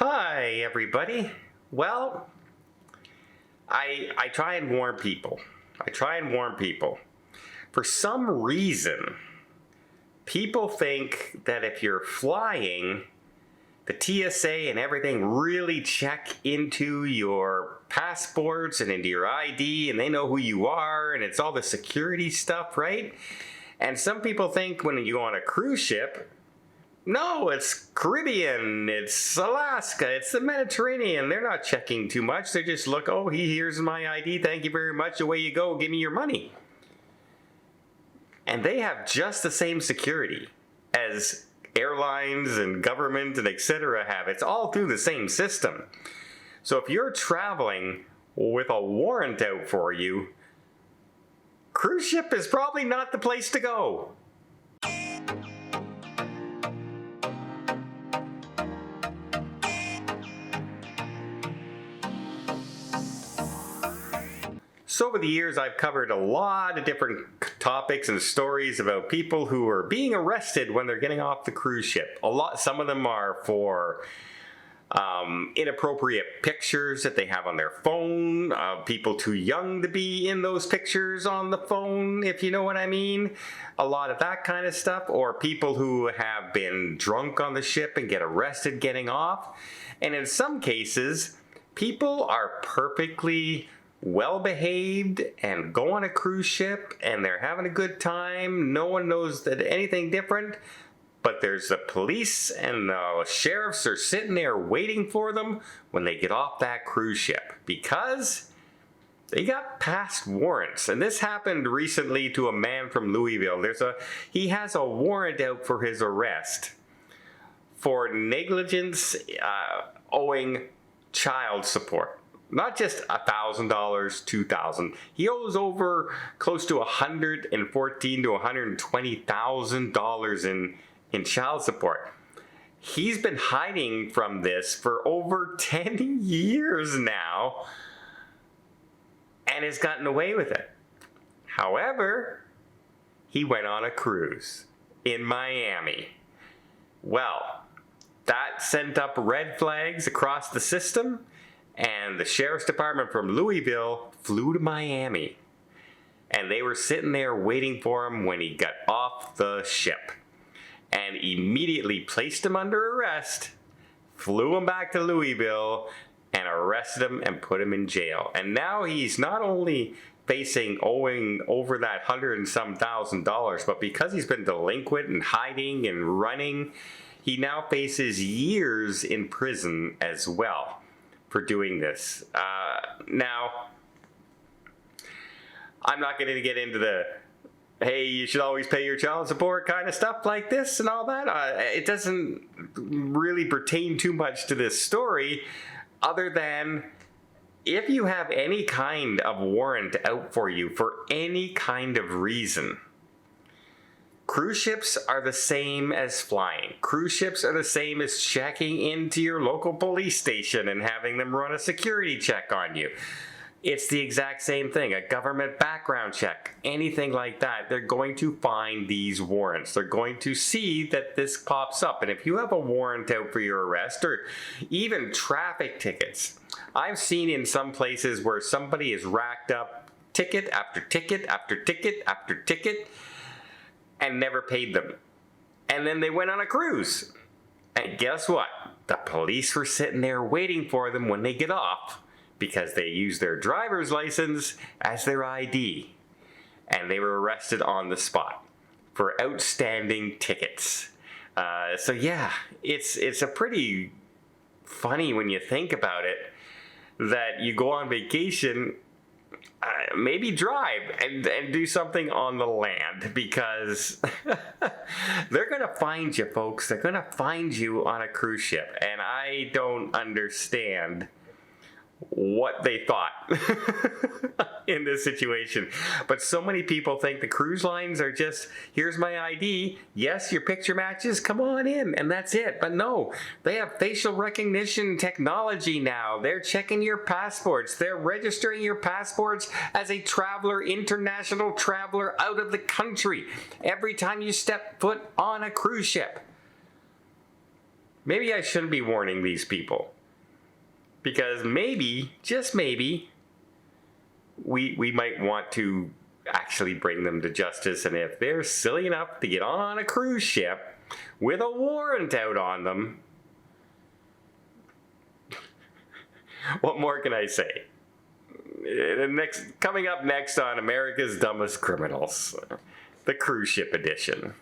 Hi, everybody. Well, I try and warn people. For some reason, people think that if you're flying, the TSA and everything really check into your passports and into your ID, and they know who you are, and it's all the security stuff, right? And some people think when you go on a cruise ship, no, it's Caribbean, it's Alaska, it's the Mediterranean. They're not checking too much. They just look, oh, here's my ID, thank you very much, away you go, give me your money. And they have just the same security as airlines and government and etc. have. It's all through the same system. So if you're traveling with a warrant out for you, cruise ship is probably not the place to go. So over the years, I've covered a lot of different topics and stories about people who are being arrested when they're getting off the cruise ship. Some of them are for inappropriate pictures that they have on their phone, people too young to be in those pictures on the phone, if you know what I mean. A lot of that kind of stuff, or people who have been drunk on the ship and get arrested getting off. And in some cases, people are perfectly well-behaved and go on a cruise ship and they're having a good time. No one knows that anything different, but there's the police and the sheriffs are sitting there waiting for them when they get off that cruise ship because they got past warrants. And this happened recently to a man from Louisville. He has a warrant out for his arrest for negligence owing child support. Not just $1,000, $2,000. He owes over close to $114,000 to $120,000 in child support. He's been hiding from this for over 10 years now and has gotten away with it. However, he went on a cruise in Miami. Well, that sent up red flags across the system. And the sheriff's department from Louisville flew to Miami. And they were sitting there waiting for him when he got off the ship. And immediately placed him under arrest, flew him back to Louisville, and arrested him and put him in jail. And now he's not only owing over that $100 and some thousand, but because he's been delinquent and hiding and running, he now faces years in prison as well for doing this. Now, I'm not going to get into the, hey, you should always pay your child support kind of stuff like this and all that. It doesn't really pertain too much to this story, other than if you have any kind of warrant out for you for any kind of reason, cruise ships are the same as flying. Cruise ships are the same as checking into your local police station and having them run a security check on you. It's the exact same thing, a government background check, anything like that. They're going to find these warrants. They're going to see that this pops up. And if you have a warrant out for your arrest, or even traffic tickets, I've seen in some places where somebody has racked up ticket after ticket after ticket after ticket, and never paid them. And then they went on a cruise. And guess what? The police were sitting there waiting for them when they get off because they used their driver's license as their ID. And they were arrested on the spot for outstanding tickets. So yeah, it's a pretty funny when you think about it that you go on vacation, maybe drive and do something on the land, because they're going to find you, folks. They're going to find you on a cruise ship. And I don't understand what they thought in this situation. But so many people think the cruise lines are just, here's my ID, yes, your picture matches, come on in, and that's it. But no, they have facial recognition technology now. They're checking your passports. They're registering your passports as a traveler, international traveler out of the country every time you step foot on a cruise ship. maybe I shouldn't be warning these people. Because maybe, just maybe, we might want to actually bring them to justice, and if they're silly enough to get on a cruise ship with a warrant out on them, what more can I say? Coming up next on America's Dumbest Criminals, the cruise ship edition.